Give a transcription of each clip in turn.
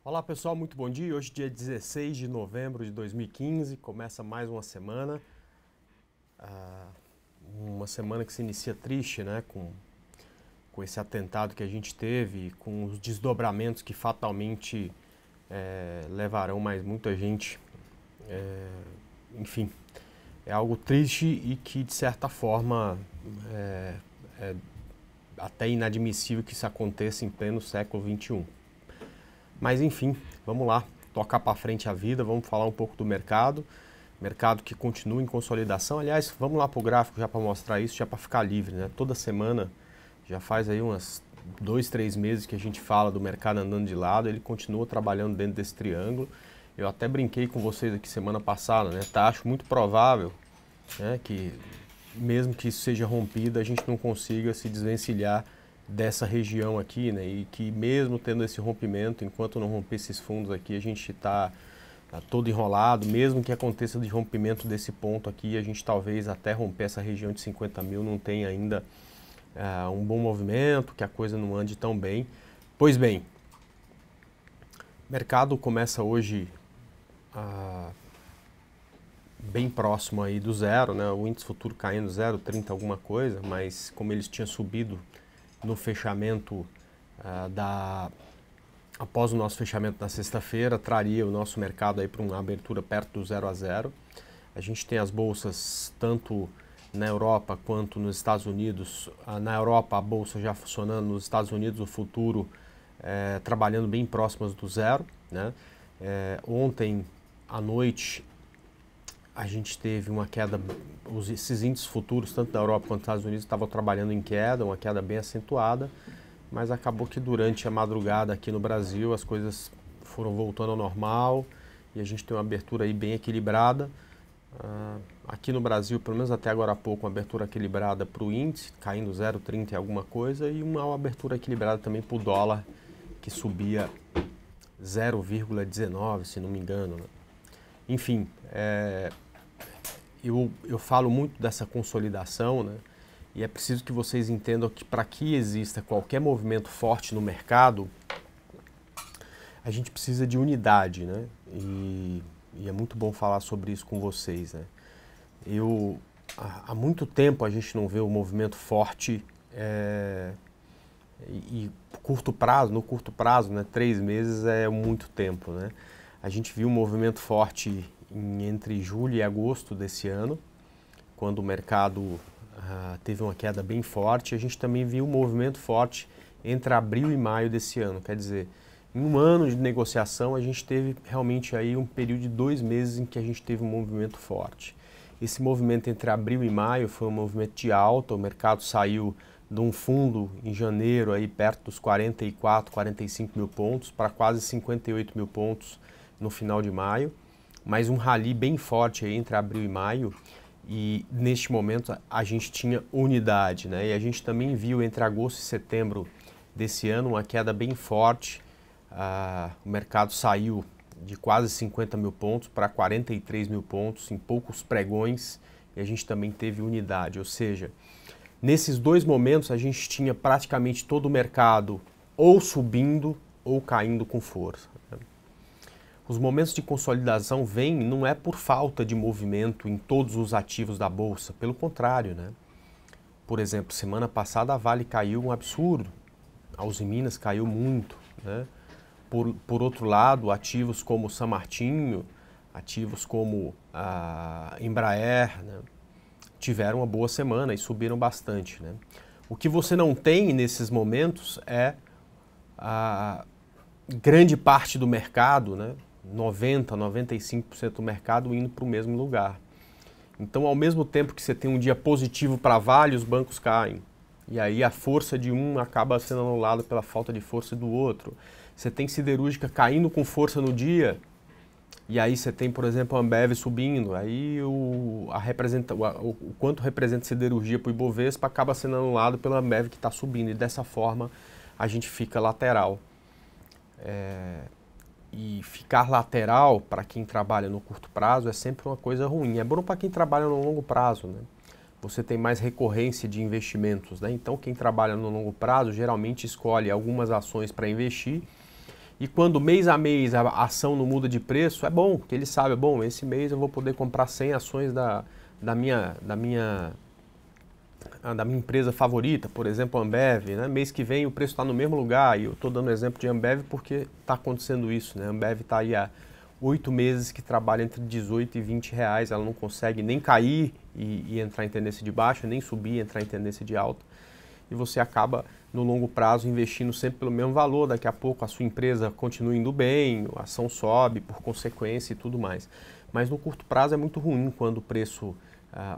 Olá pessoal, muito bom dia. Hoje dia 16 de novembro de 2015, começa mais uma semana. Uma semana que se inicia triste, né? Com esse atentado que a gente teve, com os desdobramentos que fatalmente levarão mais muita gente. Enfim, é algo triste e que de certa forma é até inadmissível que isso aconteça em pleno século XXI. Mas enfim, vamos lá, tocar para frente a vida, vamos falar um pouco do mercado que continua em consolidação. Aliás, vamos lá para o gráfico já para mostrar isso, já para ficar livre, né? Toda semana, já faz aí umas 2, 3 meses que a gente fala do mercado andando de lado, ele continua trabalhando dentro desse triângulo. Eu até brinquei com vocês aqui semana passada, né? Acho muito provável, né, que mesmo que isso seja rompido, a gente não consiga se desvencilhar dessa região aqui, né? E que mesmo tendo esse rompimento, enquanto não romper esses fundos aqui, a gente está todo enrolado. Mesmo que aconteça de rompimento desse ponto aqui, a gente talvez até romper essa região de 50 mil não tenha ainda um bom movimento, que a coisa não ande tão bem. Pois bem, o mercado começa hoje bem próximo aí do zero, né? O índice futuro caindo 0,30 alguma coisa, mas como eles tinham subido no fechamento após o nosso fechamento na sexta-feira, traria o nosso mercado aí para uma abertura perto do 0 a 0. A gente tem as bolsas tanto na Europa quanto nos Estados Unidos. Na Europa a bolsa já funcionando, nos Estados Unidos o futuro trabalhando bem próximas do zero, né? Ontem à noite a gente teve uma queda, esses índices futuros, tanto da Europa quanto dos Estados Unidos, estavam trabalhando em queda, uma queda bem acentuada, mas acabou que durante a madrugada aqui no Brasil as coisas foram voltando ao normal e a gente tem uma abertura aí bem equilibrada. Aqui no Brasil, pelo menos até agora há pouco, uma abertura equilibrada para o índice, caindo 0,30 e alguma coisa, e uma abertura equilibrada também para o dólar, que subia 0,19, se não me engano, né? Enfim, eu falo muito dessa consolidação, né? E é preciso que vocês entendam que para que exista qualquer movimento forte no mercado, a gente precisa de unidade, né? E é muito bom falar sobre isso com vocês, né? Há muito tempo a gente não vê um movimento forte e no curto prazo, né? 3 meses é muito tempo, né? A gente viu um movimento forte entre julho e agosto desse ano, quando o mercado teve uma queda bem forte. A gente também viu um movimento forte entre abril e maio desse ano. Quer dizer, em um ano de negociação, a gente teve realmente aí um período de 2 meses em que a gente teve um movimento forte. Esse movimento entre abril e maio foi um movimento de alta. O mercado saiu de um fundo em janeiro aí perto dos 44, 45 mil pontos para quase 58 mil pontos no final de maio, mas um rally bem forte aí entre abril e maio, e neste momento a gente tinha unidade, né? E a gente também viu entre agosto e setembro desse ano uma queda bem forte. O mercado saiu de quase 50 mil pontos para 43 mil pontos em poucos pregões, e a gente também teve unidade, ou seja, nesses dois momentos a gente tinha praticamente todo o mercado ou subindo ou caindo com força. Os momentos de consolidação vêm, não é por falta de movimento em todos os ativos da Bolsa, pelo contrário, né? Por exemplo, semana passada a Vale caiu um absurdo, a Uzi Minas caiu muito, né? Por outro lado, ativos como São Martinho, ativos como a Embraer, né, tiveram uma boa semana e subiram bastante, né? O que você não tem nesses momentos é a grande parte do mercado, né? 90, 95% do mercado indo para o mesmo lugar. Então, ao mesmo tempo que você tem um dia positivo para Vale, os bancos caem. E aí a força de um acaba sendo anulada pela falta de força do outro. Você tem siderúrgica caindo com força no dia, e aí você tem, por exemplo, a Ambev subindo. Aí o quanto representa siderurgia para o Ibovespa acaba sendo anulado pela Ambev que está subindo. E dessa forma a gente fica lateral. E ficar lateral para quem trabalha no curto prazo é sempre uma coisa ruim. É bom para quem trabalha no longo prazo, né? Você tem mais recorrência de investimentos, né? Então quem trabalha no longo prazo geralmente escolhe algumas ações para investir E quando mês a mês a ação não muda de preço, é bom, porque ele sabe, bom, esse mês eu vou poder comprar 100 ações da minha empresa favorita, por exemplo, a Ambev, né? Mês que vem o preço está no mesmo lugar, e eu estou dando exemplo de Ambev porque está acontecendo isso, né? A Ambev está aí há 8 meses que trabalha entre 18 e 20 reais, ela não consegue nem cair e entrar em tendência de baixa, nem subir e entrar em tendência de alta, e você acaba no longo prazo investindo sempre pelo mesmo valor, daqui a pouco a sua empresa continua indo bem, a ação sobe por consequência e tudo mais. Mas no curto prazo é muito ruim quando o preço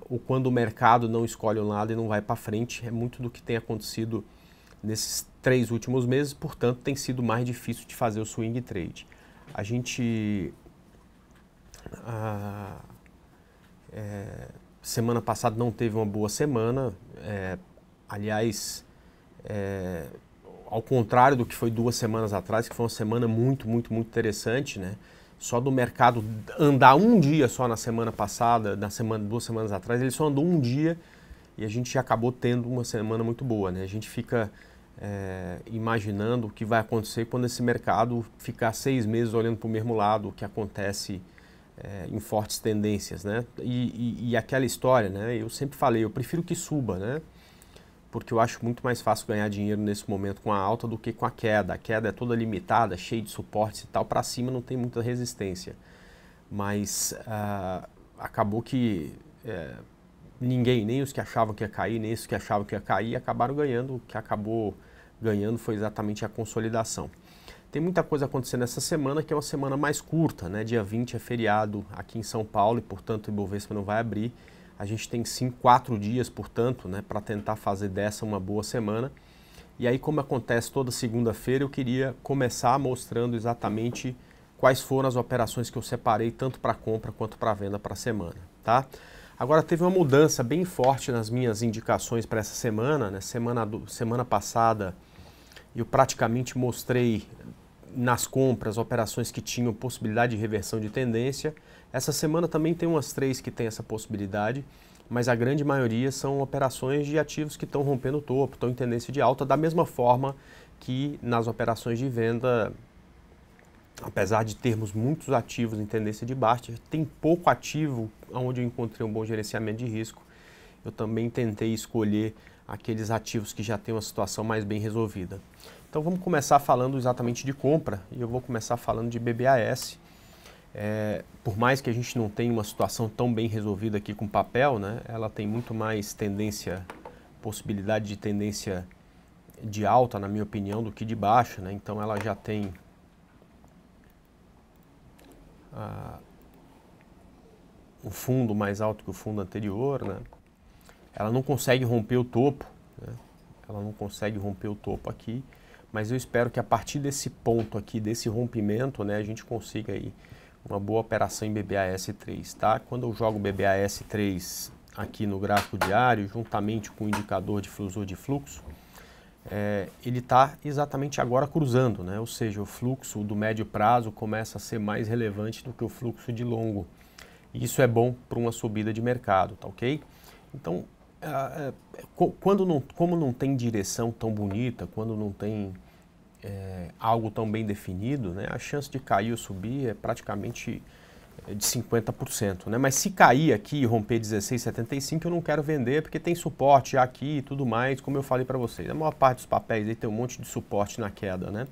ou quando o mercado não escolhe um lado e não vai para frente. É muito do que tem acontecido nesses 3 últimos meses, portanto tem sido mais difícil de fazer o swing trade. A gente semana passada não teve uma boa semana, aliás, ao contrário do que foi 2 semanas atrás, que foi uma semana muito interessante, né? Só do mercado andar um dia só na semana passada, 2 semanas atrás, ele só andou um dia e a gente já acabou tendo uma semana muito boa, né? A gente fica imaginando o que vai acontecer quando esse mercado ficar 6 meses olhando para o mesmo lado, o que acontece em fortes tendências, né? E aquela história, né? Eu sempre falei, eu prefiro que suba, né? Porque eu acho muito mais fácil ganhar dinheiro nesse momento com a alta do que com a queda. A queda é toda limitada, cheia de suportes e tal, para cima não tem muita resistência. Mas acabou que ninguém, nem os que achavam que ia cair, nem os que achavam que ia cair, acabaram ganhando. O que acabou ganhando foi exatamente a consolidação. Tem muita coisa acontecendo essa semana, que é uma semana mais curta, né? Dia 20 é feriado aqui em São Paulo e, portanto, o Ibovespa não vai abrir. A gente tem sim 4 dias, portanto, né, para tentar fazer dessa uma boa semana. E aí, como acontece toda segunda-feira, eu queria começar mostrando exatamente quais foram as operações que eu separei, tanto para compra quanto para venda para a semana, tá? Agora, teve uma mudança bem forte nas minhas indicações para essa semana, né? Semana passada, eu praticamente mostrei nas compras operações que tinham possibilidade de reversão de tendência. Essa semana também tem umas 3 que tem essa possibilidade, mas a grande maioria são operações de ativos que estão rompendo o topo, estão em tendência de alta, da mesma forma que nas operações de venda, apesar de termos muitos ativos em tendência de baixa, tem pouco ativo onde eu encontrei um bom gerenciamento de risco. Eu também tentei escolher aqueles ativos que já têm uma situação mais bem resolvida. Então vamos começar falando exatamente de compra, e eu vou começar falando de BBAS. Por mais que a gente não tenha uma situação tão bem resolvida aqui com papel, né, ela tem muito mais possibilidade de tendência de alta, na minha opinião, do que de baixa, né? Então ela já tem um fundo mais alto que o fundo anterior, né? Ela não consegue romper o topo, né? Ela não consegue romper o topo aqui, mas eu espero que a partir desse ponto aqui, desse rompimento, né, a gente consiga aí uma boa operação em BBAS3, tá? Quando eu jogo BBAS3 aqui no gráfico diário, juntamente com o indicador de fluxo de fluxo, ele está exatamente agora cruzando, né? Ou seja, o fluxo do médio prazo começa a ser mais relevante do que o fluxo de longo. E isso é bom para uma subida de mercado, tá ok? Então, como não tem direção tão bonita, quando não tem algo tão bem definido, né, a chance de cair ou subir é praticamente de 50%. Né? Mas se cair aqui e romper 16,75, eu não quero vender porque tem suporte aqui e tudo mais, como eu falei para vocês. A maior parte dos papéis aí tem um monte de suporte na queda, né?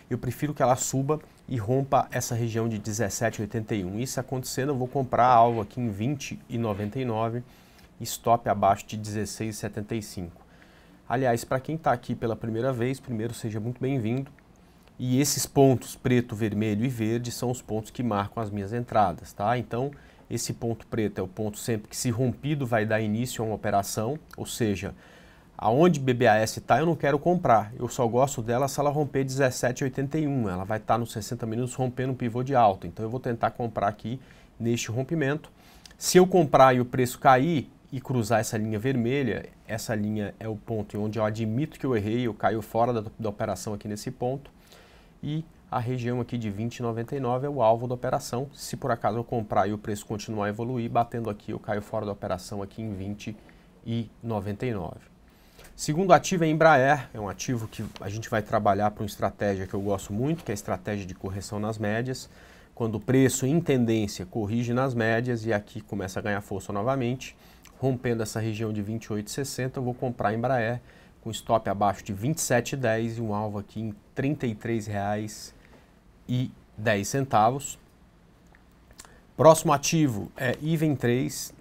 Eu prefiro que ela suba e rompa essa região de 17,81. Isso acontecendo, eu vou comprar algo aqui em 20,99, stop abaixo de 16,75. Aliás, para quem está aqui pela primeira vez, primeiro seja muito bem-vindo. E esses pontos preto, vermelho e verde são os pontos que marcam as minhas entradas, tá? Então, esse ponto preto é o ponto sempre que, se rompido, vai dar início a uma operação, ou seja, aonde BBAS está, eu não quero comprar. Eu só gosto dela se ela romper 17,81. Ela vai estar nos 60 minutos rompendo um pivô de alta. Então, eu vou tentar comprar aqui neste rompimento. Se eu comprar e o preço cair e cruzar essa linha vermelha, essa linha é o ponto onde eu admito que eu errei, eu caio fora da operação aqui nesse ponto. E a região aqui de 20,99 é o alvo da operação. Se por acaso eu comprar e o preço continuar a evoluir, batendo aqui, eu caio fora da operação aqui em 20,99. Segundo ativo é Embraer, é um ativo que a gente vai trabalhar para uma estratégia que eu gosto muito, que é a estratégia de correção nas médias, quando o preço em tendência corrige nas médias e aqui começa a ganhar força novamente, rompendo essa região de 28,60, eu vou comprar Embraer com stop abaixo de 27,10 e um alvo aqui em R$ 33,10. Próximo ativo é Iven 3,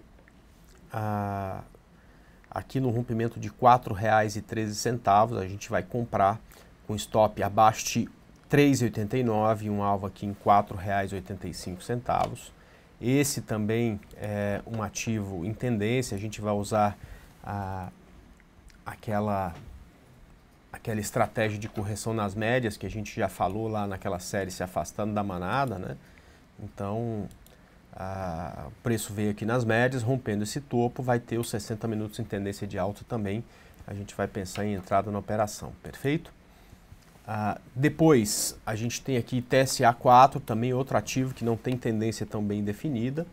aqui no rompimento de R$ 4,13, a gente vai comprar com stop abaixo de 3,89 e um alvo aqui em R$ 4,85. Esse também é um ativo em tendência, a gente vai usar aquela estratégia de correção nas médias que a gente já falou lá naquela série Se Afastando da Manada, né? Então, o preço veio aqui nas médias, rompendo esse topo, vai ter os 60 minutos em tendência de alta também. A gente vai pensar em entrada na operação, perfeito? Depois, a gente tem aqui TSA4, também outro ativo que não tem tendência tão bem definida,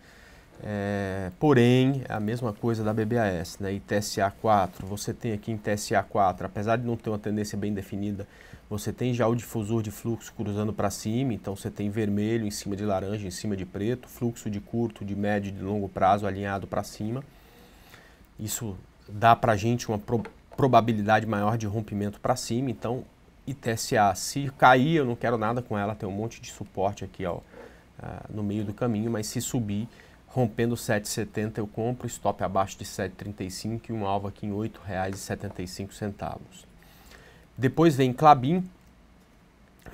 porém, é a mesma coisa da BBAS, né? E TSA4, você tem aqui em TSA4, apesar de não ter uma tendência bem definida, você tem já o difusor de fluxo cruzando para cima, então você tem vermelho em cima de laranja, em cima de preto, fluxo de curto, de médio e de longo prazo alinhado para cima. Isso dá para a gente uma probabilidade maior de rompimento para cima, então ITSA, se cair eu não quero nada com ela, tem um monte de suporte aqui no meio do caminho, mas se subir, rompendo 7,70 eu compro, stop abaixo de 7,35 e um alvo aqui em R$ 8,75. Depois vem Klabin,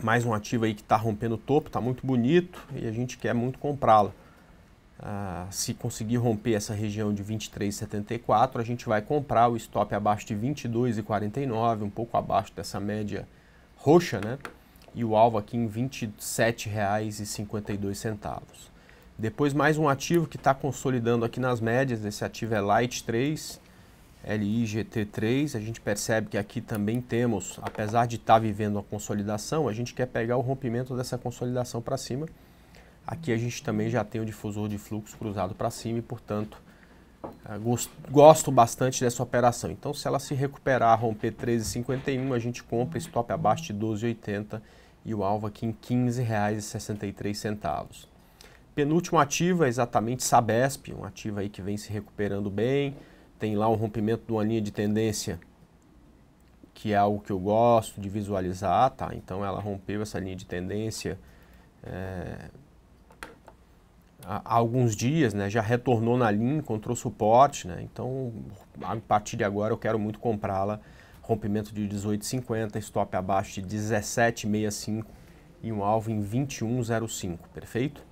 mais um ativo aí que está rompendo o topo, está muito bonito e a gente quer muito comprá-la. Se conseguir romper essa região de 23,74, a gente vai comprar o stop abaixo de 22,49, um pouco abaixo dessa média roxa, né? E o alvo aqui em R$ 27,52. Depois mais um ativo que está consolidando aqui nas médias, esse ativo é Light 3, LIGT3, a gente percebe que aqui também temos, apesar de estar vivendo uma consolidação, a gente quer pegar o rompimento dessa consolidação para cima. Aqui a gente também já tem o difusor de fluxo cruzado para cima e, portanto, gosto bastante dessa operação. Então, se ela se recuperar, romper 13,51, a gente compra stop abaixo de 12,80 e o alvo aqui em R$ 15,63. Penúltimo ativo é exatamente Sabesp, um ativo aí que vem se recuperando bem, tem lá um rompimento de uma linha de tendência que é algo que eu gosto de visualizar, tá? Então ela rompeu essa linha de tendência há alguns dias, né? Já retornou na linha, encontrou suporte, né? Então a partir de agora eu quero muito comprá-la, rompimento de 18,50, stop abaixo de 17,65 e um alvo em 21,05, perfeito?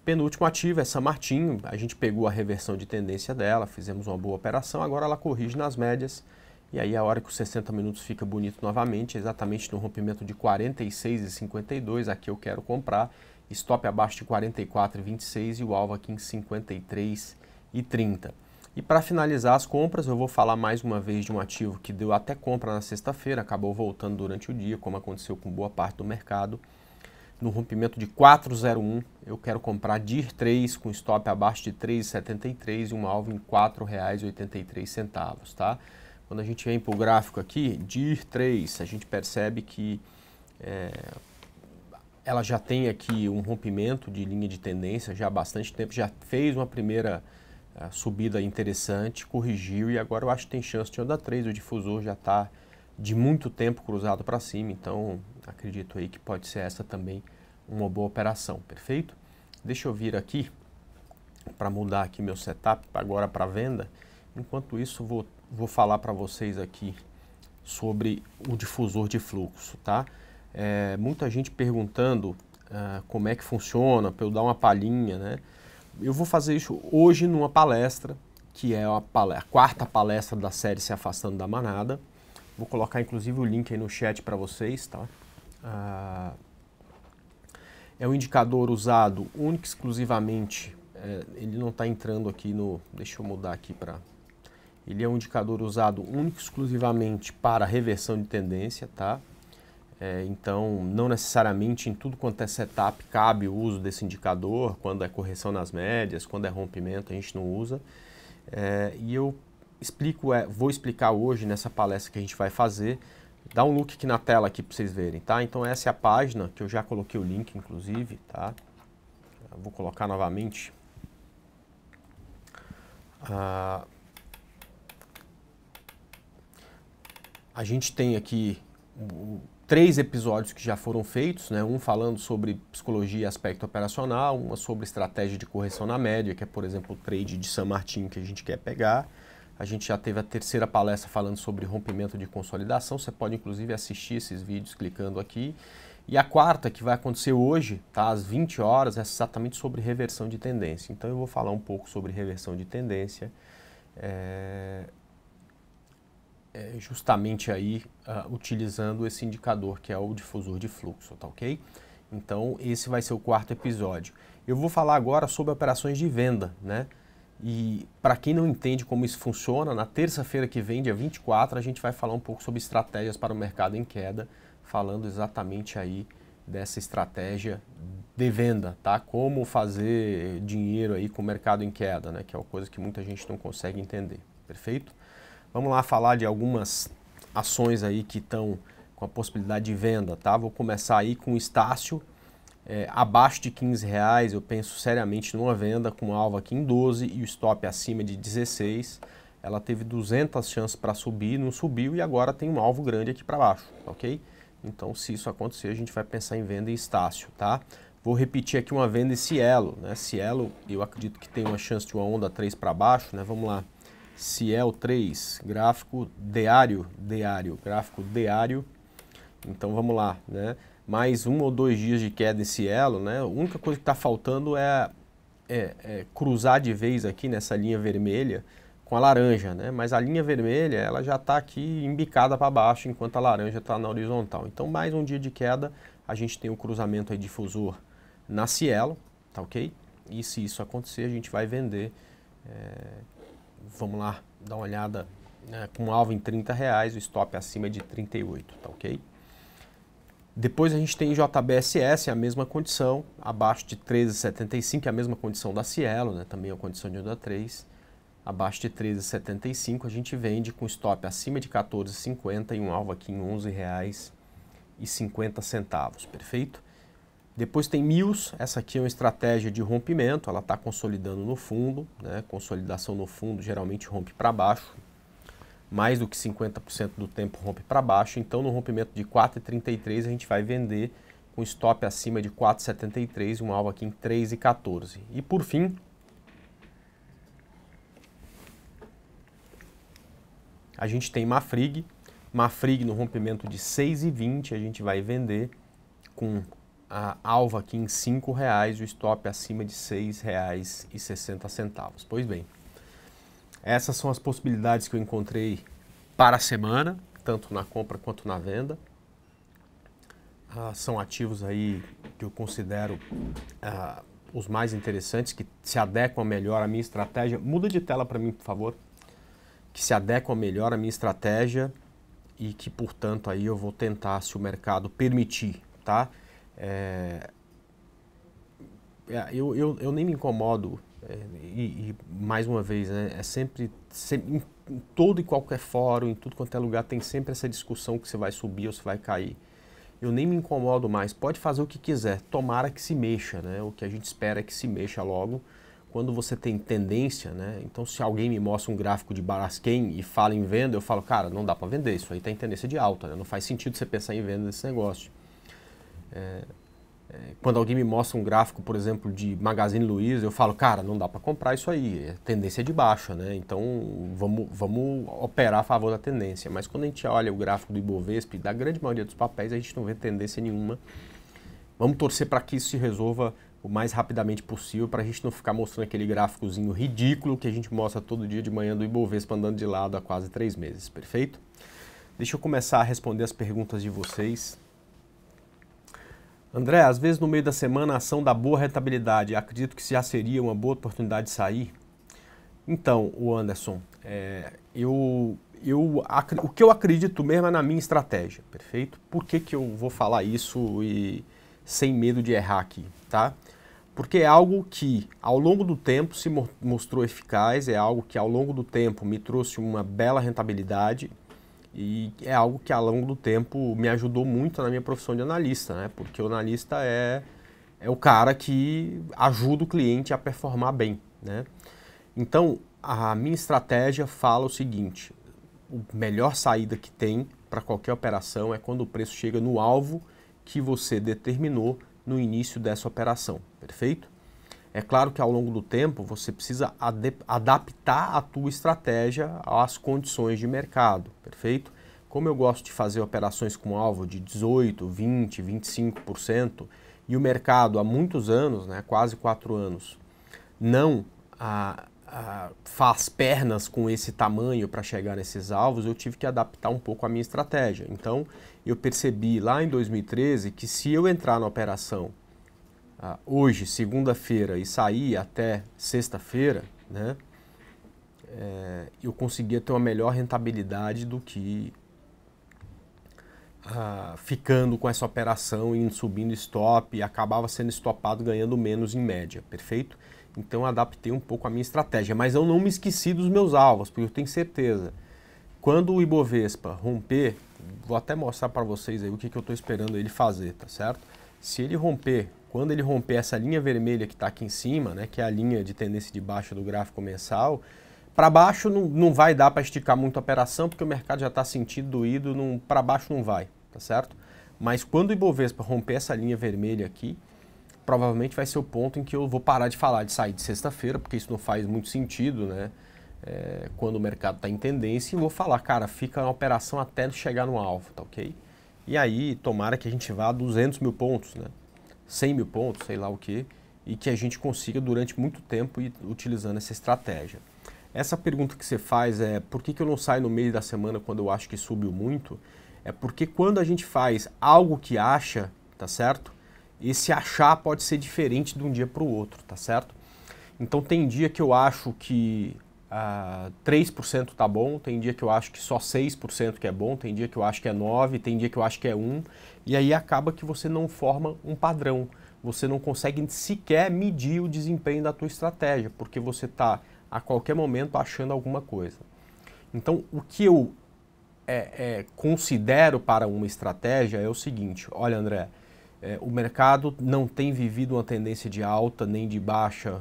Penúltimo ativo é São Martinho, a gente pegou a reversão de tendência dela, fizemos uma boa operação, agora ela corrige nas médias e aí a hora que os 60 minutos fica bonito novamente, exatamente no rompimento de 46,52, aqui eu quero comprar, stop abaixo de 44,26 e o alvo aqui em 53,30. E para finalizar as compras, eu vou falar mais uma vez de um ativo que deu até compra na sexta-feira, acabou voltando durante o dia, como aconteceu com boa parte do mercado. No rompimento de 4,01, eu quero comprar DIR 3 com stop abaixo de 3,73 e um alvo em R$ 4,83, tá? Quando a gente vem para o gráfico aqui, DIR 3, a gente percebe que ela já tem aqui um rompimento de linha de tendência já há bastante tempo, já fez uma primeira subida interessante, corrigiu e agora eu acho que tem chance de onda 3, o difusor já está de muito tempo cruzado para cima, então acredito aí que pode ser essa também uma boa operação, perfeito? Deixa eu vir aqui para mudar aqui meu setup agora para venda. Enquanto isso vou falar para vocês aqui sobre o difusor de fluxo, tá? Muita gente perguntando como é que funciona, para eu dar uma palhinha, né? Eu vou fazer isso hoje numa palestra, que é a quarta palestra da série Se Afastando da Manada. Vou colocar inclusive o link aí no chat para vocês, tá? É um indicador usado único e exclusivamente, ele não está entrando aqui no... Deixa eu mudar aqui para... Ele é um indicador usado único e exclusivamente para reversão de tendência, tá? Então, não necessariamente em tudo quanto é setup cabe o uso desse indicador, quando é correção nas médias, quando é rompimento a gente não usa. E eu vou explicar hoje nessa palestra que a gente vai fazer. Dá um look aqui na tela aqui para vocês verem, tá? Então essa é a página, que eu já coloquei o link, inclusive, tá? Eu vou colocar novamente. A gente tem aqui 3 episódios que já foram feitos, né? Um falando sobre psicologia e aspecto operacional, uma sobre estratégia de correção na média, que é, por exemplo, o trade de San Martin que a gente quer pegar. A gente já teve a 3ª palestra falando sobre rompimento de consolidação. Você pode, inclusive, assistir esses vídeos clicando aqui. E a 4ª, que vai acontecer hoje, tá, às 20 horas, é exatamente sobre reversão de tendência. Então, eu vou falar um pouco sobre reversão de tendência, justamente aí utilizando esse indicador que é o difusor de fluxo, tá ok? Então, esse vai ser o 4º episódio. Eu vou falar agora sobre operações de venda, né? E para quem não entende como isso funciona, na terça-feira que vem, dia 24, a gente vai falar um pouco sobre estratégias para o mercado em queda, falando exatamente aí dessa estratégia de venda, tá? Como fazer dinheiro aí com o mercado em queda, né? Que é uma coisa que muita gente não consegue entender, perfeito? Vamos lá falar de algumas ações aí que estão com a possibilidade de venda, tá? Vou começar aí com o Estácio. Abaixo de R$15, eu penso seriamente numa venda com alvo aqui em 12 e o stop acima de 16. Ela teve 200 chances para subir, não subiu e agora tem um alvo grande aqui para baixo, ok? Então, se isso acontecer, a gente vai pensar em venda em Estácio, tá? Vou repetir aqui uma venda em Cielo, né? Cielo, eu acredito que tem uma chance de uma onda 3 para baixo, né? Vamos lá. Cielo 3, gráfico diário, gráfico diário. Então, vamos lá, né? Mais 1 ou 2 dias de queda em Cielo, né? A única coisa que está faltando é cruzar de vez aqui nessa linha vermelha com a laranja, né? Mas a linha vermelha, ela já está aqui embicada para baixo, enquanto a laranja está na horizontal. Então, mais um dia de queda, a gente tem o cruzamento aí difusor na Cielo, tá ok? E se isso acontecer, a gente vai vender. Vamos lá, dar uma olhada, né? Com alvo em R$30, o stop acima de 38, tá ok? Depois a gente tem JBSS, a mesma condição, abaixo de 13,75, a mesma condição da Cielo, né? Também é a condição de onda 3. Abaixo de 13,75 a gente vende com stop acima de 14,50 e um alvo aqui em R$11,50, perfeito? Depois tem Mills, essa aqui é uma estratégia de rompimento, ela está consolidando no fundo, né? Consolidação no fundo geralmente rompe para baixo. Mais do que 50% do tempo rompe para baixo, então no rompimento de 4,33 a gente vai vender com stop acima de 4,73 e um alvo aqui em 3,14. E por fim, a gente tem Mafrig. Mafrig no rompimento de 6,20 a gente vai vender com a alvo aqui em R$5 e o stop acima de R$6,60. Pois bem, essas são as possibilidades que eu encontrei para a semana, tanto na compra quanto na venda. São ativos aí que eu considero os mais interessantes, que se adequam melhor à minha estratégia. Muda de tela para mim, por favor. Que se adequam melhor à minha estratégia e que, portanto, aí eu vou tentar, se o mercado permitir, tá? Eu nem me incomodo. E mais uma vez, né, é sempre em todo e qualquer fórum, em tudo quanto é lugar, tem sempre essa discussão que você vai subir ou você vai cair. Eu nem me incomodo mais, pode fazer o que quiser, tomara que se mexa, né? O que a gente espera é que se mexa logo. Quando você tem tendência, né? Então se alguém me mostra um gráfico de Braskem e fala em venda, eu falo, cara, não dá para vender, isso aí está em tendência de alta, né? Não faz sentido você pensar em venda desse negócio. Quando alguém me mostra um gráfico, por exemplo, de Magazine Luiza, eu falo, cara, não dá para comprar isso aí, é tendência de baixa, né? Então vamos operar a favor da tendência. Mas quando a gente olha o gráfico do Ibovespa, da grande maioria dos papéis, a gente não vê tendência nenhuma. Vamos torcer para que isso se resolva o mais rapidamente possível, para a gente não ficar mostrando aquele gráficozinho ridículo que a gente mostra todo dia de manhã do Ibovespa andando de lado há quase 3 meses, perfeito? Deixa eu começar a responder as perguntas de vocês. André, às vezes no meio da semana a ação dá boa rentabilidade, acredito que já seria uma boa oportunidade de sair? Então, o Anderson, o que eu acredito mesmo é na minha estratégia, perfeito? Por que eu vou falar isso sem medo de errar aqui, tá? Porque é algo que ao longo do tempo se mostrou eficaz, é algo que ao longo do tempo me trouxe uma bela rentabilidade e é algo que ao longo do tempo me ajudou muito na minha profissão de analista, né? Porque o analista é o cara que ajuda o cliente a performar bem, né? Então, a minha estratégia fala o seguinte: a melhor saída que tem para qualquer operação é quando o preço chega no alvo que você determinou no início dessa operação, perfeito? É claro que ao longo do tempo você precisa adaptar a tua estratégia às condições de mercado, perfeito? Como eu gosto de fazer operações com alvo de 18, 20, 25% e o mercado há muitos anos, né, quase 4 anos, não faz pernas com esse tamanho para chegar nesses alvos, eu tive que adaptar um pouco a minha estratégia. Então, eu percebi lá em 2013 que se eu entrar na operação hoje, segunda-feira, e sair até sexta-feira, né, eu conseguia ter uma melhor rentabilidade do que ficando com essa operação, indo subindo stop, e acabava sendo stopado ganhando menos em média, perfeito? Então eu adaptei um pouco a minha estratégia, mas eu não me esqueci dos meus alvos, porque eu tenho certeza, quando o Ibovespa romper, vou até mostrar para vocês aí o que eu estou esperando ele fazer, tá certo? Se ele romper, quando ele romper essa linha vermelha que está aqui em cima, né, que é a linha de tendência de baixa do gráfico mensal, para baixo não vai dar para esticar muito a operação, porque o mercado já está sentindo doído, para baixo não vai, tá certo? Mas quando o Ibovespa romper essa linha vermelha aqui, provavelmente vai ser o ponto em que eu vou parar de falar de sair de sexta-feira, porque isso não faz muito sentido, né? Quando o mercado está em tendência, e vou falar, cara, fica na operação até chegar no alvo, tá ok? E aí, tomara que a gente vá a 200 mil pontos, né? 100 mil pontos, sei lá o que, e que a gente consiga durante muito tempo ir utilizando essa estratégia. Essa pergunta que você faz é, por que eu não saio no meio da semana quando eu acho que subiu muito? É porque quando a gente faz algo que acha, tá certo? Esse achar pode ser diferente de um dia para o outro, tá certo? Então tem dia que eu acho que 3% tá bom, tem dia que eu acho que só 6% que é bom, tem dia que eu acho que é 9%, tem dia que eu acho que é 1%, e aí acaba que você não forma um padrão, você não consegue sequer medir o desempenho da tua estratégia, porque você está a qualquer momento achando alguma coisa. Então o que eu considero para uma estratégia é o seguinte: olha, André, o mercado não tem vivido uma tendência de alta nem de baixa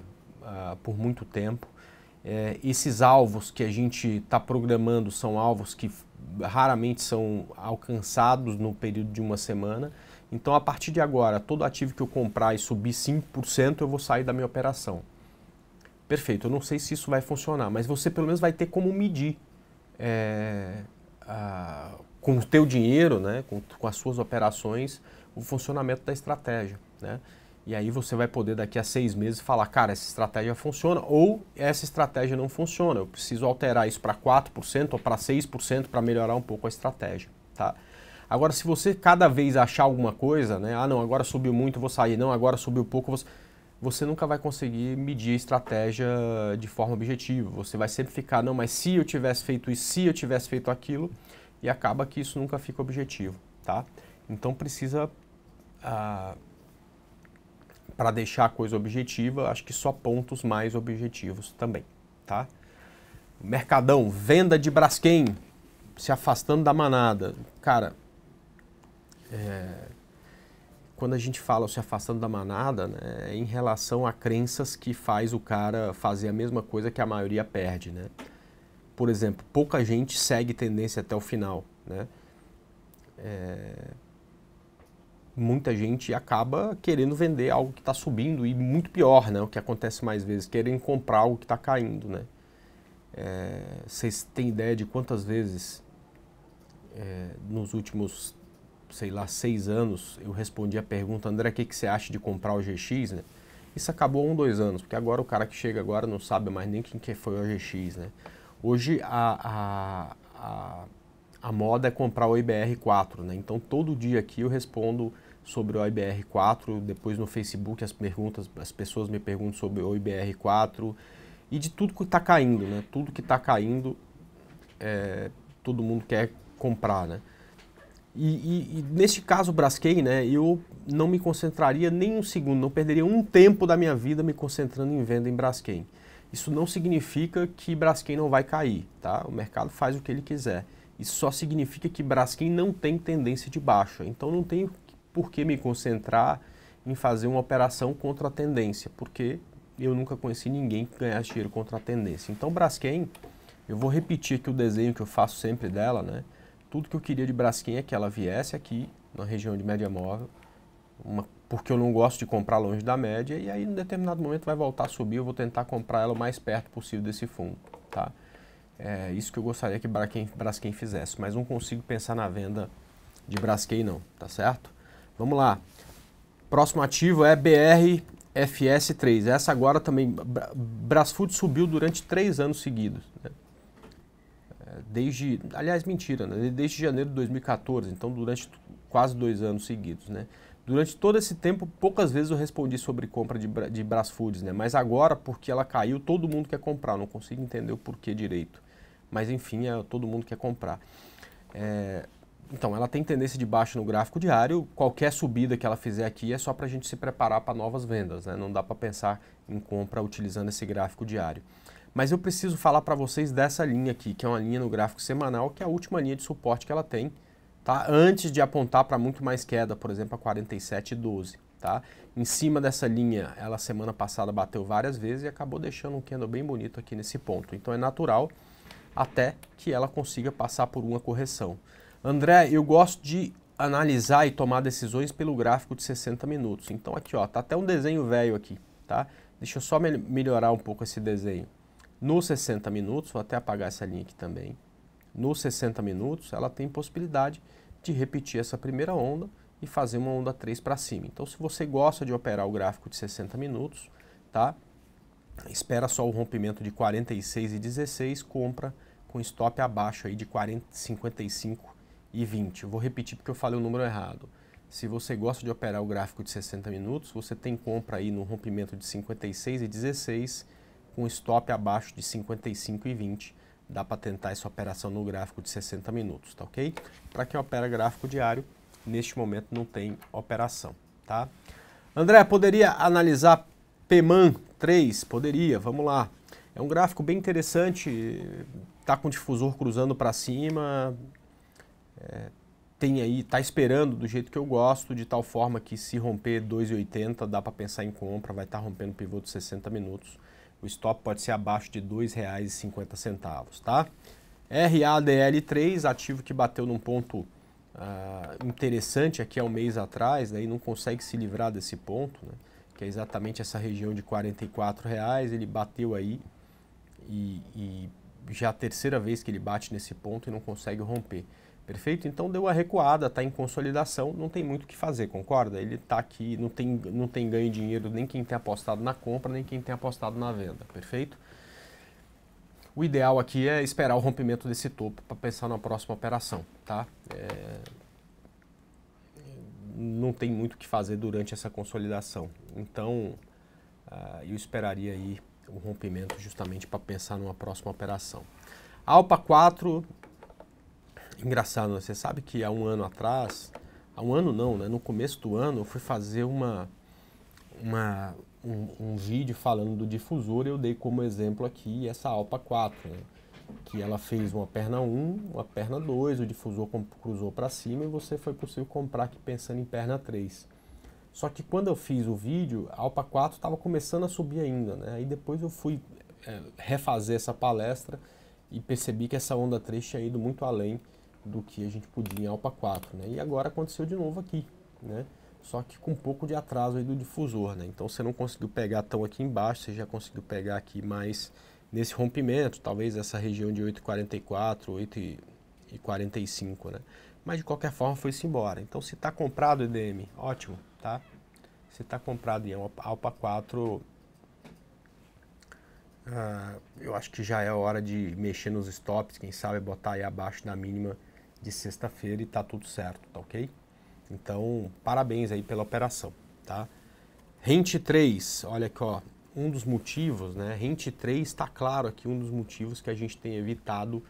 por muito tempo. Esses alvos que a gente está programando são alvos que raramente são alcançados no período de uma semana. Então, a partir de agora, todo ativo que eu comprar e subir 5%, eu vou sair da minha operação. Perfeito, eu não sei se isso vai funcionar, mas você pelo menos vai ter como medir com o teu dinheiro, né, com as suas operações, o funcionamento da estratégia, né? E aí você vai poder daqui a 6 meses falar, cara, essa estratégia funciona ou essa estratégia não funciona, eu preciso alterar isso para 4% ou para 6% para melhorar um pouco a estratégia, tá? Agora, se você cada vez achar alguma coisa, né, não, agora subiu muito, vou sair, não, agora subiu pouco, você nunca vai conseguir medir a estratégia de forma objetiva, você vai sempre ficar, não, mas se eu tivesse feito isso, se eu tivesse feito aquilo, e acaba que isso nunca fica objetivo, tá? Então precisa, para deixar a coisa objetiva, acho que só pontos mais objetivos também, tá? Mercadão, venda de Braskem, se afastando da manada. Cara, quando a gente fala se afastando da manada, né, é em relação a crenças que faz o cara fazer a mesma coisa que a maioria perde, né? Por exemplo, pouca gente segue tendência até o final, né? Muita gente acaba querendo vender algo que está subindo e muito pior, né? O que acontece mais vezes, querem comprar algo que está caindo, né? Vocês têm ideia de quantas vezes nos últimos, sei lá, 6 anos eu respondi a pergunta, André, o que você acha de comprar o GX, né? Isso acabou há 2 anos, porque agora o cara que chega agora não sabe mais nem quem que foi o GX, né? Hoje a moda é comprar o IBR4, né? Então todo dia aqui eu respondo sobre o IBR4, depois no Facebook as pessoas me perguntam sobre o IBR4 e de tudo que está caindo, né? Tudo que está caindo, todo mundo quer comprar, né? E neste caso, Braskem, né, eu não me concentraria nem um segundo, não perderia um tempo da minha vida me concentrando em venda em Braskem. Isso não significa que Braskem não vai cair, tá? O mercado faz o que ele quiser. Isso só significa que Braskem não tem tendência de baixa. Então não tenho por que me concentrar em fazer uma operação contra a tendência, porque eu nunca conheci ninguém que ganhasse dinheiro contra a tendência. Então Braskem, eu vou repetir aqui o desenho que eu faço sempre dela, né? Tudo que eu queria de Braskem é que ela viesse aqui na região de média móvel, porque eu não gosto de comprar longe da média, e aí em determinado momento vai voltar a subir, eu vou tentar comprar ela o mais perto possível desse fundo, tá? É isso que eu gostaria que Braskem fizesse, mas não consigo pensar na venda de Braskem não, tá certo? Vamos lá. Próximo ativo é BRFS3. Essa agora também, Brasfood subiu durante 3 anos seguidos, né? Aliás, mentira, né? Desde janeiro de 2014, então durante quase 2 anos seguidos, né? Durante todo esse tempo, poucas vezes eu respondi sobre compra de Brasfoods, né? Mas agora, porque ela caiu, todo mundo quer comprar, não consigo entender o porquê direito. Mas enfim, todo mundo quer comprar. Então, ela tem tendência de baixa no gráfico diário, qualquer subida que ela fizer aqui é só para a gente se preparar para novas vendas, né? Não dá para pensar em compra utilizando esse gráfico diário. Mas eu preciso falar para vocês dessa linha aqui, que é uma linha no gráfico semanal, que é a última linha de suporte que ela tem, tá? Antes de apontar para muito mais queda, por exemplo, a 47,12, tá? Em cima dessa linha, ela semana passada bateu várias vezes e acabou deixando um candle bem bonito aqui nesse ponto. Então é natural até que ela consiga passar por uma correção. André, eu gosto de analisar e tomar decisões pelo gráfico de 60 minutos. Então aqui, ó, tá até um desenho velho aqui, tá? Deixa eu só melhorar um pouco esse desenho. Nos 60 minutos, vou até apagar essa linha aqui também. Nos 60 minutos, ela tem possibilidade de repetir essa primeira onda e fazer uma onda 3 para cima. Então, se você gosta de operar o gráfico de 60 minutos, tá? Espera só o rompimento de 46,16, compra com stop abaixo aí de 55,20. Eu vou repetir porque eu falei o número errado. Se você gosta de operar o gráfico de 60 minutos, você tem compra aí no rompimento de 56,16 com stop abaixo de 55,20. Dá para tentar essa operação no gráfico de 60 minutos, tá ok? Para quem opera gráfico diário, neste momento não tem operação, tá? André, poderia analisar PMAN 3? Poderia, vamos lá. É um gráfico bem interessante, tá com o difusor cruzando para cima, tem aí, tá esperando do jeito que eu gosto, de tal forma que se romper 2,80 dá para pensar em compra, vai estar rompendo o pivô de 60 minutos. O stop pode ser abaixo de R$ 2,50, tá? RADL3, ativo que bateu num ponto interessante aqui há um mês atrás, daí não consegue se livrar desse ponto, né? Que é exatamente essa região de R$ 44, ele bateu aí e já é a terceira vez que ele bate nesse ponto e não consegue romper. Perfeito? Então deu a recuada, está em consolidação, não tem muito o que fazer, concorda? Ele está aqui, não tem ganho de dinheiro nem quem tem apostado na compra, nem quem tem apostado na venda, perfeito? O ideal aqui é esperar o rompimento desse topo para pensar na próxima operação, tá? Não tem muito o que fazer durante essa consolidação, então eu esperaria aí o rompimento justamente para pensar numa próxima operação. Alpa 4... Engraçado, né? Você sabe que há um ano atrás, há um ano não, né? No começo do ano eu fui fazer um vídeo falando do difusor e eu dei como exemplo aqui essa Alpa 4, né? Que ela fez uma perna 1, uma perna 2, o difusor cruzou para cima e você foi possível comprar aqui pensando em perna 3. Só que quando eu fiz o vídeo, a Alpa 4 estava começando a subir ainda, né? Aí depois eu fui refazer essa palestra e percebi que essa onda 3 tinha ido muito além do que a gente podia em Alpa 4, né? E agora aconteceu de novo aqui, né? Só que com um pouco de atraso aí do difusor, né? Então você não conseguiu pegar tão aqui embaixo, você já conseguiu pegar aqui mais nesse rompimento, talvez essa região de 8,44, 8,45, né? Mas de qualquer forma foi-se embora. Então se está comprado EDM, ótimo, tá? Se está comprado em Alpa 4, eu acho que já é hora de mexer nos stops, quem sabe botar aí abaixo da mínima de sexta-feira e tá tudo certo, tá ok? Então, parabéns aí pela operação, tá? Rente 3, olha aqui, ó, um dos motivos, né? Rente 3 está claro aqui, um dos motivos que a gente tem evitado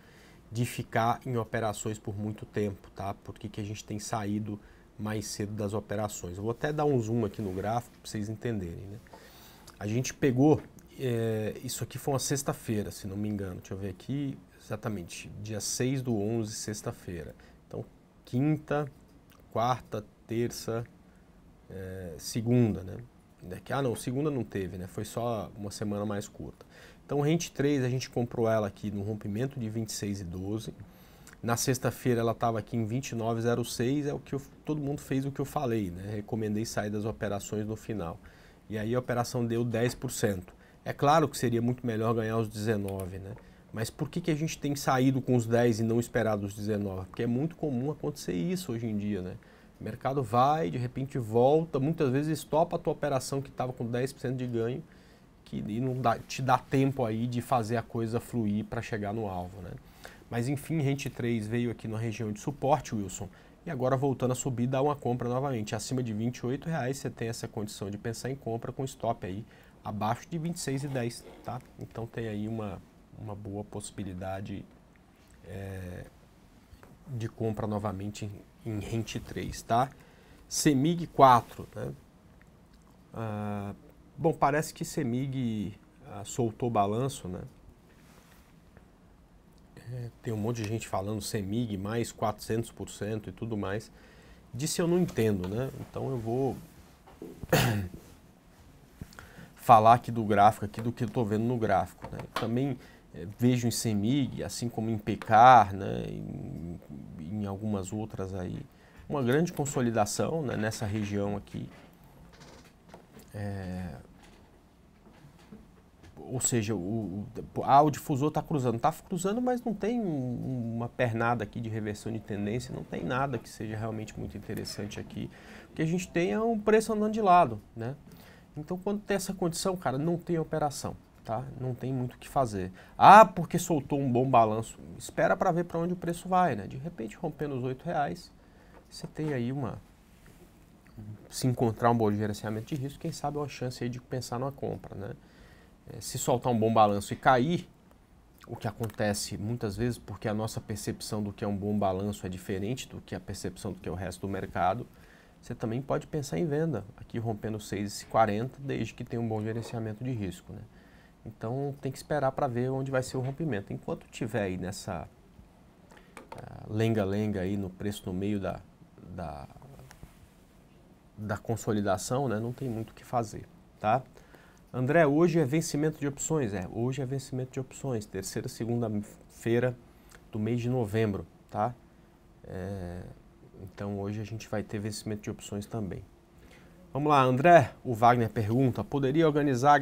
de ficar em operações por muito tempo, tá? Por que que a gente tem saído mais cedo das operações? Eu vou até dar um zoom aqui no gráfico para vocês entenderem, né? A gente pegou, isso aqui foi uma sexta-feira, se não me engano, deixa eu ver aqui, exatamente, dia 6/11, sexta-feira. Então, quinta, quarta, terça, segunda, né? Ah, não, segunda não teve, né? Foi só uma semana mais curta. Então, Rente 3, a gente comprou ela aqui no rompimento de 26,12. Na sexta-feira ela estava aqui em 29,06, é o que todo mundo fez o que eu falei, né? Recomendei sair das operações no final. E aí a operação deu 10%. É claro que seria muito melhor ganhar os 19, né? Mas por que que a gente tem saído com os 10 e não esperado os 19? Porque é muito comum acontecer isso hoje em dia, né? O mercado vai, de repente volta, muitas vezes estopa a tua operação que estava com 10% de ganho e não te dá tempo aí de fazer a coisa fluir para chegar no alvo, né? Mas enfim, Rente 3 veio aqui na região de suporte, Wilson, e agora voltando a subir, dá uma compra novamente. Acima de R$ 28,00 você tem essa condição de pensar em compra com stop aí abaixo de 26,10, tá? Então tem aí uma boa possibilidade de compra novamente em Rente 3, tá? CEMIG 4, né? Bom, parece que CEMIG soltou balanço, né? Tem um monte de gente falando CEMIG mais 400% e tudo mais. Disso eu não entendo, né? Então eu vou falar aqui do gráfico, aqui do que eu estou vendo no gráfico, né? Também vejo em CEMIG, assim como em Pecar, né? Em algumas outras aí, uma grande consolidação, né? Nessa região aqui. Ou seja, o difusor está cruzando. Está cruzando, mas não tem uma pernada aqui de reversão de tendência, não tem nada que seja realmente muito interessante aqui. O que a gente tem é um preço andando de lado, né? Então, quando tem essa condição, cara, não tem operação, tá? Não tem muito o que fazer. Ah, porque soltou um bom balanço. Espera para ver para onde o preço vai, né? De repente, rompendo os R$ 8, você tem aí se encontrar um bom gerenciamento de risco, quem sabe uma chance aí de pensar numa compra, né? Se soltar um bom balanço e cair, o que acontece muitas vezes, porque a nossa percepção do que é um bom balanço é diferente do que a percepção do que é o resto do mercado, você também pode pensar em venda, aqui rompendo 6,40, desde que tenha um bom gerenciamento de risco, né? Então tem que esperar para ver onde vai ser o rompimento. Enquanto tiver aí nessa lenga-lenga aí no preço no meio da consolidação, né, não tem muito o que fazer, tá? André, hoje é vencimento de opções? Hoje é vencimento de opções, terceira, segunda-feira do mês de novembro, tá? Então hoje a gente vai ter vencimento de opções também. Vamos lá, André, o Wagner pergunta, poderia analisar a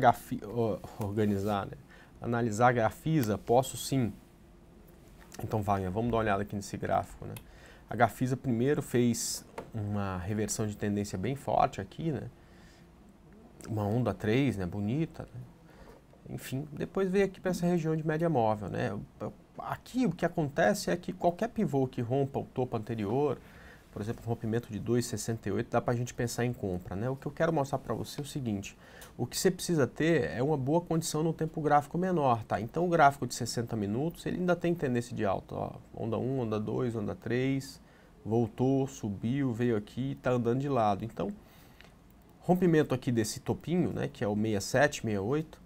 Gafisa? Posso sim. Então, Wagner, vamos dar uma olhada aqui nesse gráfico, né? A Gafisa primeiro fez uma reversão de tendência bem forte aqui, né? Uma onda 3, né, bonita, né? Enfim, depois veio aqui para essa região de média móvel, né? Aqui o que acontece é que qualquer pivô que rompa o topo anterior, por exemplo, um rompimento de 2,68, dá para a gente pensar em compra, né? O que eu quero mostrar para você é o seguinte, o que você precisa ter é uma boa condição no tempo gráfico menor, tá? Então o gráfico de 60 minutos, ele ainda tem tendência de alta, ó, onda 1, onda 2, onda 3, voltou, subiu, veio aqui, está andando de lado. Então, rompimento aqui desse topinho, né, que é o 67, 68,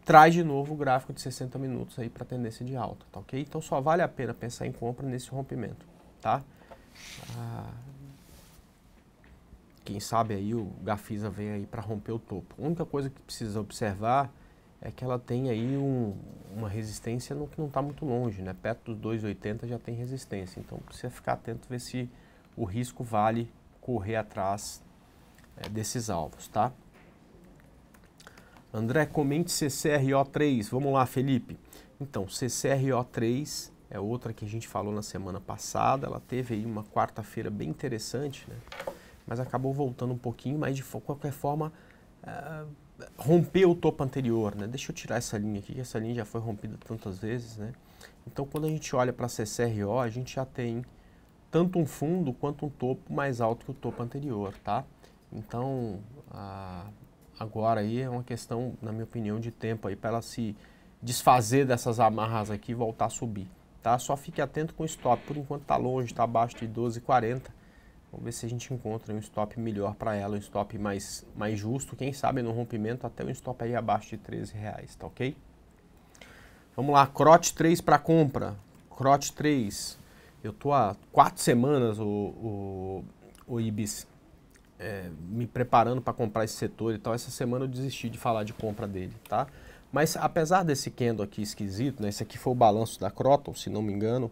traz de novo o gráfico de 60 minutos aí para tendência de alta, tá ok? Então só vale a pena pensar em compra nesse rompimento, tá? Quem sabe aí o Gafisa vem aí para romper o topo. A única coisa que precisa observar é que ela tem aí uma resistência que não está muito longe, né? Perto dos 2,80 já tem resistência, então precisa ficar atento, ver se o risco vale correr atrás desses alvos, tá? André, comente CCRO3. Vamos lá, Felipe. Então, CCRO3 é outra que a gente falou na semana passada. Ela teve aí uma quarta-feira bem interessante, né? Mas acabou voltando um pouquinho, mas de qualquer forma rompeu o topo anterior, né? Deixa eu tirar essa linha aqui, que essa linha já foi rompida tantas vezes, né? Então, quando a gente olha para a CCRO, a gente já tem tanto um fundo quanto um topo mais alto que o topo anterior, tá? Então, agora aí é uma questão, na minha opinião, de tempo aí para ela se desfazer dessas amarras aqui e voltar a subir, tá? Só fique atento com o stop, por enquanto está longe, está abaixo de 12,40. Vamos ver se a gente encontra um stop melhor para ela, um stop mais justo, quem sabe no rompimento até um stop aí abaixo de R$13, tá ok? Vamos lá, CROT 3 para compra, CROT 3, eu tô há 4 semanas, o Ibis, me preparando para comprar esse setor e tal. Essa semana eu desisti de falar de compra dele, tá? Mas apesar desse candle aqui esquisito, né? Esse aqui foi o balanço da Croton, se não me engano.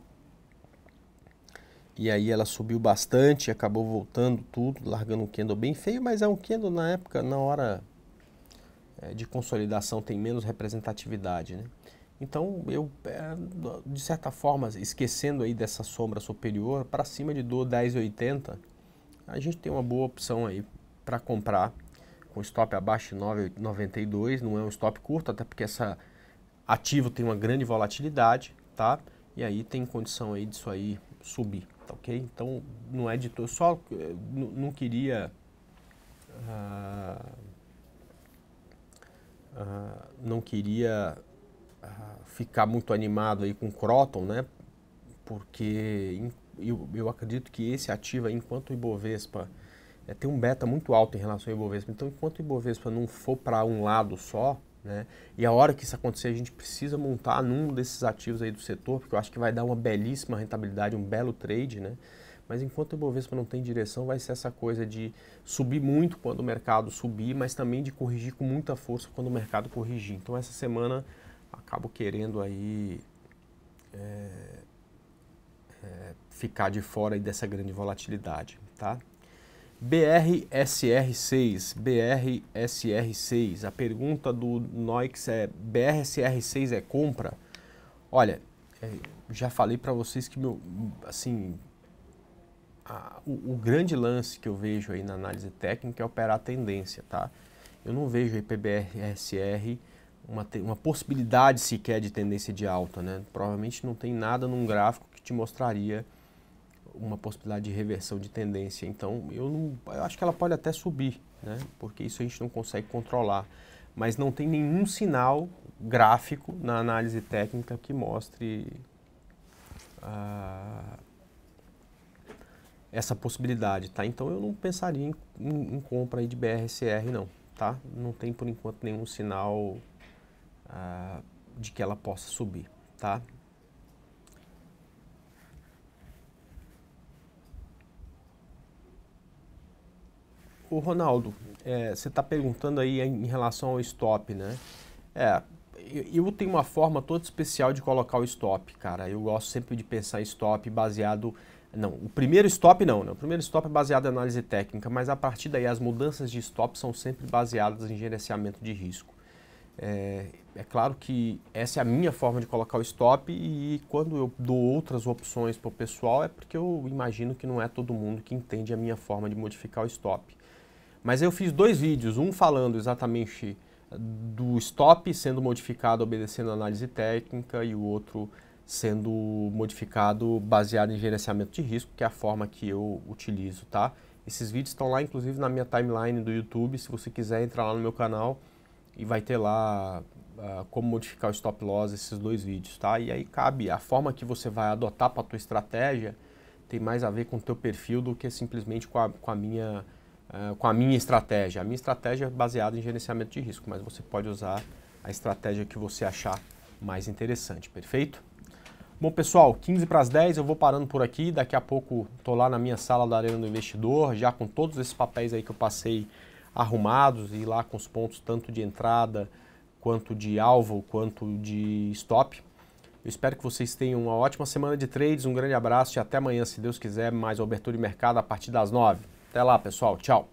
E aí ela subiu bastante, acabou voltando tudo, largando um candle bem feio, mas é um candle na época, na hora de consolidação tem menos representatividade, né? Então eu, de certa forma, esquecendo aí dessa sombra superior, para cima de 10,80, a gente tem uma boa opção aí para comprar com stop abaixo de 9,92, não é um stop curto, até porque essa ativo tem uma grande volatilidade, tá? E aí tem condição aí disso aí subir, tá ok? Então não é de todo, só não queria ficar muito animado aí com o Croton, né? Porque eu acredito que esse ativo aí, enquanto o Ibovespa tem um beta muito alto em relação ao Ibovespa, então enquanto o Ibovespa não for para um lado só, né, e a hora que isso acontecer a gente precisa montar num desses ativos aí do setor, porque eu acho que vai dar uma belíssima rentabilidade, um belo trade, né, mas enquanto o Ibovespa não tem direção, vai ser essa coisa de subir muito quando o mercado subir, mas também de corrigir com muita força quando o mercado corrigir. Então essa semana acabo querendo aí ficar de fora aí dessa grande volatilidade, tá? BRSR6, a pergunta do Noix é: BRSR6 é compra? Olha, já falei para vocês que o grande lance que eu vejo aí na análise técnica é operar a tendência, tá? Eu não vejo aí PBRSR uma possibilidade sequer de tendência de alta, né? Provavelmente não tem nada num gráfico que te mostraria uma possibilidade de reversão de tendência. Então eu acho que ela pode até subir, né? Porque isso a gente não consegue controlar, mas não tem nenhum sinal gráfico na análise técnica que mostre essa possibilidade, tá? Então eu não pensaria em compra aí de BRSR não, tá? Não tem por enquanto nenhum sinal de que ela possa subir, tá? O Ronaldo, você está perguntando aí em relação ao stop, né? Eu tenho uma forma toda especial de colocar o stop, cara. Eu gosto sempre de pensar em stop baseado... Não, o primeiro stop não, né? O primeiro stop é baseado em análise técnica, mas a partir daí as mudanças de stop são sempre baseadas em gerenciamento de risco. É claro que essa é a minha forma de colocar o stop e quando eu dou outras opções para o pessoal é porque eu imagino que não é todo mundo que entende a minha forma de modificar o stop. Mas eu fiz 2 vídeos, um falando exatamente do stop sendo modificado obedecendo a análise técnica e o outro sendo modificado baseado em gerenciamento de risco, que é a forma que eu utilizo, tá? Esses vídeos estão lá, inclusive, na minha timeline do YouTube, se você quiser entrar lá no meu canal e vai ter lá como modificar o stop loss, esses 2 vídeos, tá? E aí cabe, a forma que você vai adotar para a tua estratégia tem mais a ver com o teu perfil do que simplesmente com a minha estratégia. A minha estratégia é baseada em gerenciamento de risco, mas você pode usar a estratégia que você achar mais interessante, perfeito? Bom, pessoal, 15 para as 10, eu vou parando por aqui. Daqui a pouco estou lá na minha sala da Arena do Investidor, já com todos esses papéis aí que eu passei arrumados e lá com os pontos tanto de entrada, quanto de alvo, quanto de stop. Eu espero que vocês tenham uma ótima semana de trades, um grande abraço e até amanhã, se Deus quiser, mais uma abertura de mercado a partir das 9. Até lá, pessoal. Tchau.